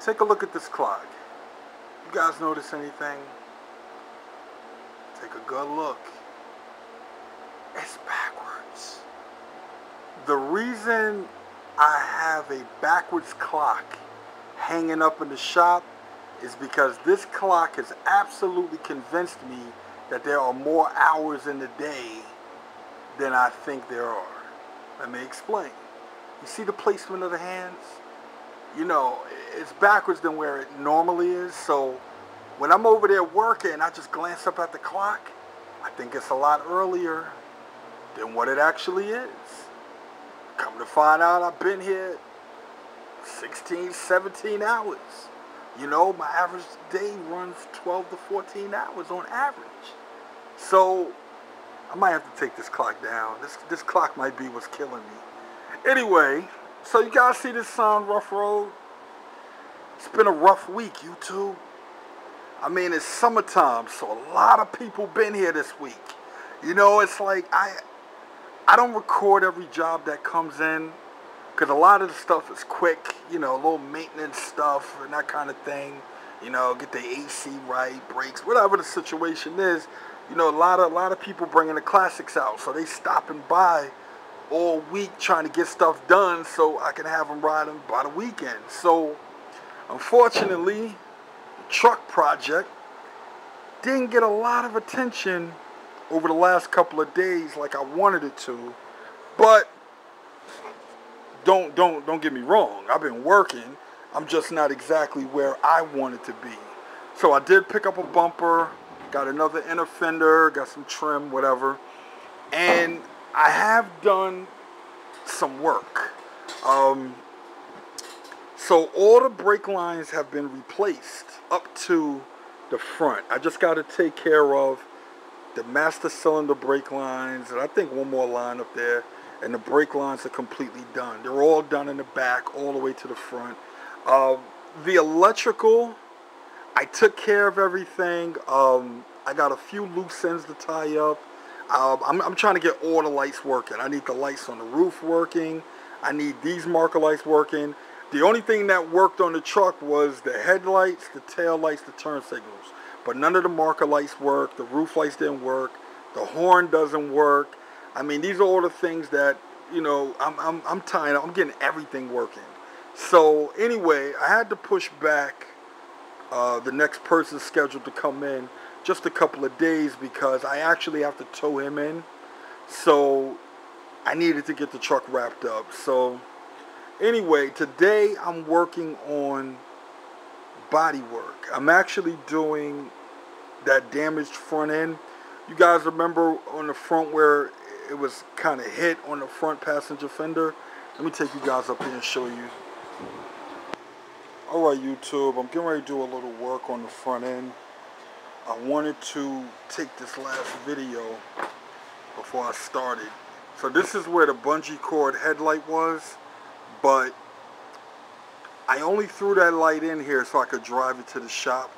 Take a look at this clock. You guys notice anything? Take a good look. It's backwards. The reason I have a backwards clock hanging up in the shop is because this clock has absolutely convinced me that there are more hours in the day than I think there are. Let me explain. You see the placement of the hands? You know, it's backwards than where it normally is. So when I'm over there working, I just glance up at the clock. I think it's a lot earlier than what it actually is. Come to find out, I've been here 16, 17 hours. You know, my average day runs 12 to 14 hours on average. So I might have to take this clock down. This clock might be what's killing me. Anyway, so you guys see this rough road? It's been a rough week, YouTube. I mean, it's summertime, so a lot of people been here this week. You know, it's like I don't record every job that comes in because a lot of the stuff is quick, you know, little maintenance stuff and that kind of thing. You know, get the AC right, brakes, whatever the situation is. You know, a lot of people bringing the classics out, so they stopping by all week trying to get stuff done so I can have them riding by the weekend. So, unfortunately, the truck project didn't get a lot of attention over the last couple of days like I wanted it to. But don't get me wrong. I've been working. I'm just not exactly where I wanted to be. So I did pick up a bumper, got another inner fender, got some trim, whatever. And I have done some work. So all the brake lines have been replaced up to the front. I just got to take care of the master cylinder brake lines, and I think one more line up there, and the brake lines are completely done. They're all done in the back, all the way to the front. The electrical, I took care of everything. I got a few loose ends to tie up. I'm trying to get all the lights working. I need the lights on the roof working. I need these marker lights working. The only thing that worked on the truck was the headlights, the tail lights, the turn signals. But none of the marker lights work. The roof lights didn't work. The horn doesn't work. I mean, these are all the things that, you know, I'm tying up. I'm getting everything working. So anyway, I had to push back the next person scheduled to come in just a couple of days because I actually have to tow him in. So I needed to get the truck wrapped up. So anyway, today I'm working on body work. I'm actually doing that damaged front end. You guys remember on the front where it was kind of hit on the front passenger fender? Let me take you guys up here and show you. Alright, YouTube, I'm getting ready to do a little work on the front end. I wanted to take this last video before I started. So this is where the bungee cord headlight was, but I only threw that light in here so I could drive it to the shop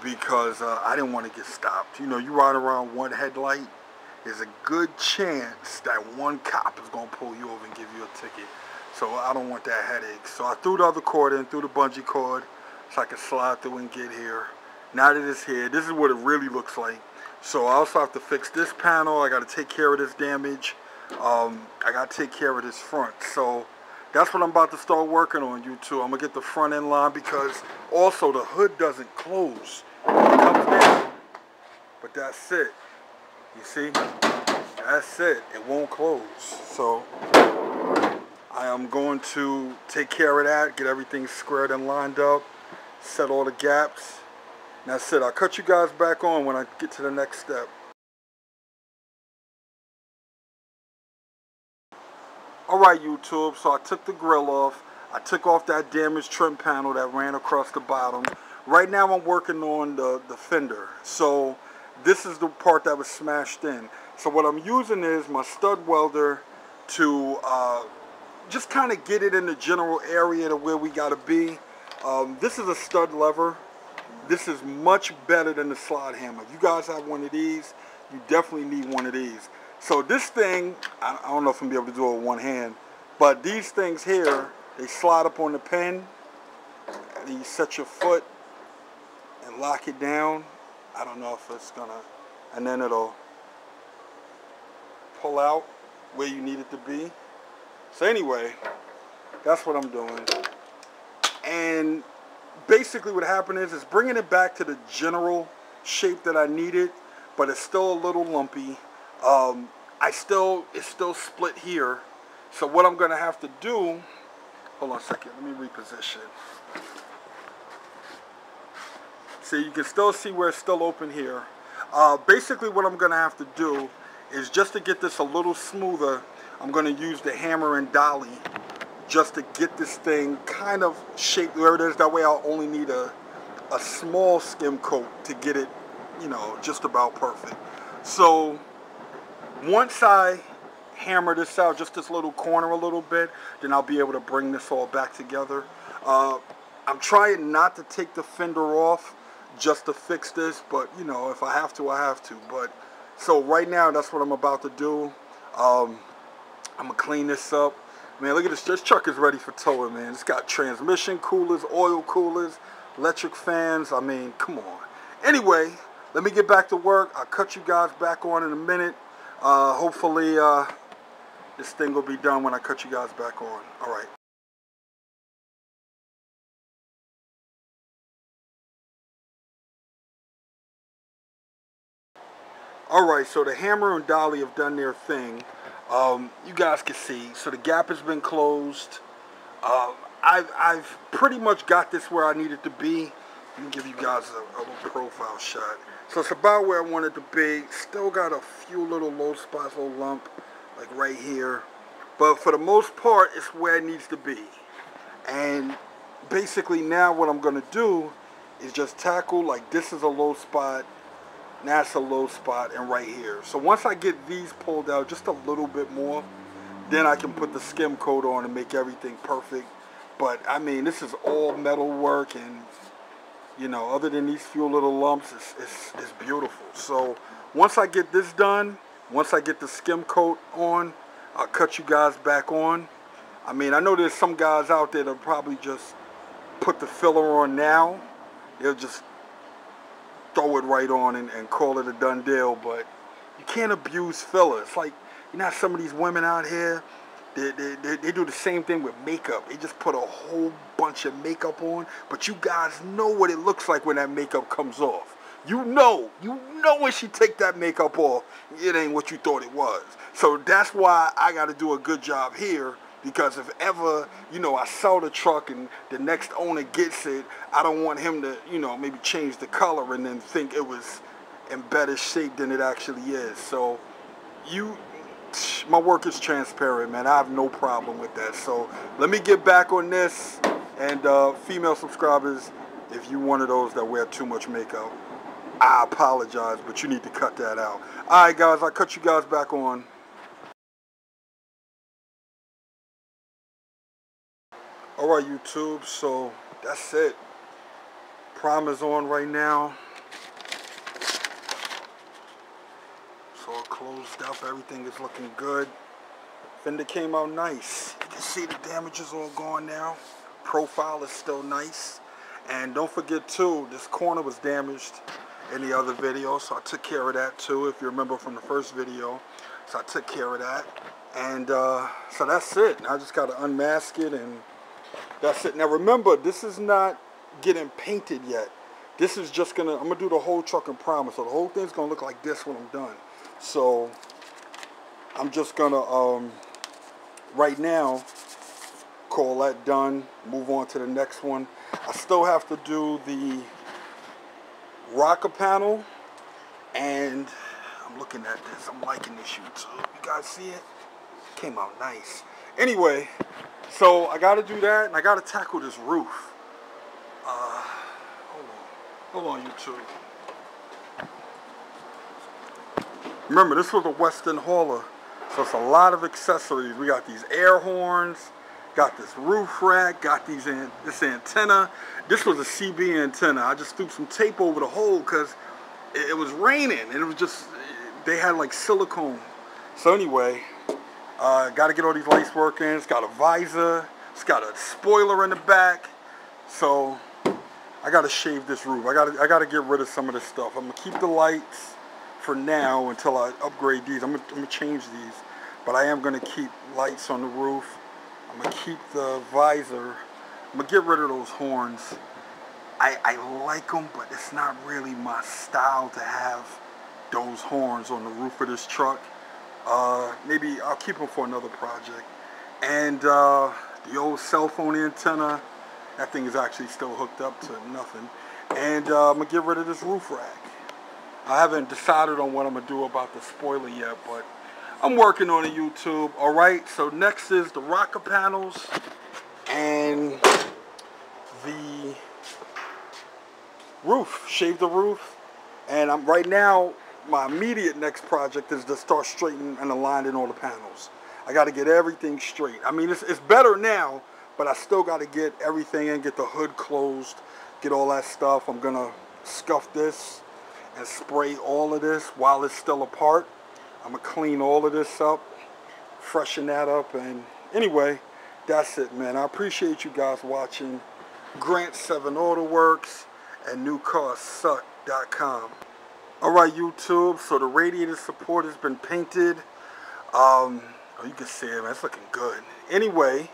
because I didn't want to get stopped. You know, you ride around one headlight, there's a good chance that one cop is going to pull you over and give you a ticket. So I don't want that headache. So I threw the other cord in, threw the bungee cord so I could slide through and get here. Now that it's here, this is what it really looks like. So I also have to fix this panel. I got to take care of this damage. I got to take care of this front. So that's what I'm about to start working on, YouTube. I'm going to get the front end line because also the hood doesn't close. It comes down, but that's it. You see? That's it. It won't close. So I am going to take care of that, get everything squared and lined up, set all the gaps. And that's it. I'll cut you guys back on when I get to the next step. Alright, YouTube, so I took the grill off. I took off that damaged trim panel that ran across the bottom. Right now I'm working on the fender. So this is the part that was smashed in. So what I'm using is my stud welder to just kind of get it in the general area to where we got to be. This is a stud lever. This is much better than the slide hammer. If you guys have one of these, you definitely need one of these. So this thing, I don't know if I'm going to be able to do it with one hand, but these things here, they slide up on the pin. you set your foot and lock it down. I don't know if it's gonna, and then it'll pull out where you need it to be. So anyway, that's what I'm doing. And basically what happened is it's bringing it back to the general shape that I needed, but it's still a little lumpy. It's still split here. So what I'm gonna have to do, hold on a second, let me reposition. See, you can still see where it's still open here. Basically what I'm gonna have to do is, just to get this a little smoother, I'm gonna use the hammer and dolly just to get this thing kind of shaped where it is. That way I'll only need a small skim coat to get it, you know, just about perfect. So once I hammer this out, just this little corner a little bit, then I'll be able to bring this all back together. I'm trying not to take the fender off just to fix this, but you know, if I have to, I have to. But so right now, that's what I'm about to do. I'm gonna clean this up. Man, look at this. This truck is ready for towing, man. It's got transmission coolers, oil coolers, electric fans. I mean, come on. Anyway, let me get back to work. I'll cut you guys back on in a minute. Hopefully, this thing will be done when I cut you guys back on. All right. Alright, so the hammer and dolly have done their thing. You guys can see, so the gap has been closed. I've pretty much got this where I need it to be. Let me give you guys a little profile shot. So it's about where I want it to be. Still got a few little low spots, little lump, like right here. But for the most part, it's where it needs to be. And basically now what I'm going to do is just tackle, like this is a low spot. That's a low spot, and right here. So once I get these pulled out just a little bit more, then I can put the skim coat on and make everything perfect. But I mean, this is all metal work, and you know, other than these few little lumps, it's beautiful. So once I get this done, once I get the skim coat on, I'll cut you guys back on. I mean, I know there's some guys out there that probably just put the filler on now. They'll just throw it right on and call it a done deal, but you can't abuse filler. It's like, you know, some of these women out here, they do the same thing with makeup. They just put a whole bunch of makeup on, but you guys know what it looks like when that makeup comes off. You know when she take that makeup off, it ain't what you thought it was. So that's why I got to do a good job here, because if ever, you know, I sell the truck and the next owner gets it, I don't want him to, you know, maybe change the color and then think it was in better shape than it actually is. So my work is transparent, man. I have no problem with that. So let me get back on this. And female subscribers, if you one of those that wear too much makeup, I apologize, but you need to cut that out. All right, guys, I'll cut you guys back on. Alright, YouTube, so that's it. Primer's on right now. It's all closed up. Everything is looking good. Fender came out nice. You can see the damage is all gone now. Profile is still nice. And don't forget, too, this corner was damaged in the other video, so I took care of that, too, if you remember from the first video. So I took care of that. And so that's it. I just got to unmask it, and that's it. Now remember, this is not getting painted yet. This is just I'm gonna do the whole truck in primer. So the whole thing's gonna look like this when I'm done. So I'm just gonna right now call that done, move on to the next one. I still have to do the rocker panel, and I'm looking at this. I'm liking this YouTube. You guys see it? Came out nice. Anyway, so I got to do that, and I got to tackle this roof. Hold on, YouTube. Remember, this was a Western hauler, so it's a lot of accessories. We got these air horns, got this roof rack, got this antenna. This was a CB antenna. I just threw some tape over the hole because it was raining, and it was just, they had like silicone. So anyway, got to get all these lights working. It's got a visor. It's got a spoiler in the back. So I gotta shave this roof. I gotta get rid of some of this stuff. I'm gonna keep the lights for now until I upgrade these. I'm gonna change these, but I am gonna keep lights on the roof. I'm gonna keep the visor. I'm gonna get rid of those horns. I like them, but it's not really my style to have those horns on the roof of this truck. Maybe I'll keep them for another project. And the old cell phone antenna, that thing is actually still hooked up to nothing. And I'm gonna get rid of this roof rack. I haven't decided on what I'm gonna do about the spoiler yet, but I'm working on it, YouTube. All right, so next is the rocker panels and the roof, shave the roof. And right now, my immediate next project is to start straightening and aligning all the panels. I got to get everything straight. I mean, it's better now, but I still got to get everything in, get the hood closed, get all that stuff. I'm going to scuff this and spray all of this while it's still apart. I'm going to clean all of this up, freshen that up. And anyway, that's it, man. I appreciate you guys watching. Grant 7 Auto Works and newcarsuck.com. Alright, YouTube, so the radiator support has been painted. Oh, you can see it, man. It's looking good. Anyway,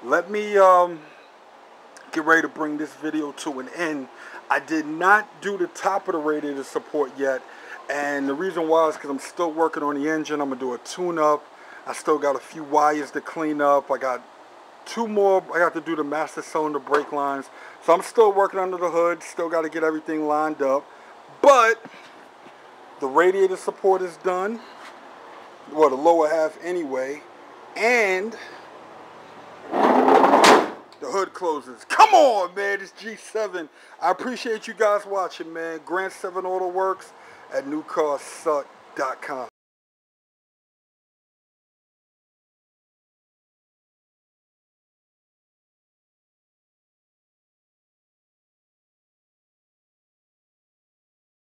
let me get ready to bring this video to an end. I did not do the top of the radiator support yet, and the reason why is because I'm still working on the engine. I'm going to do a tune-up. I still got a few wires to clean up. I got 2 more. I got to do the master cylinder brake lines. So I'm still working under the hood. Still got to get everything lined up. But the radiator support is done. Well, the lower half anyway. And the hood closes. Come on, man. It's G7. I appreciate you guys watching, man. Grant 7 Auto Works at newcarsuck.com.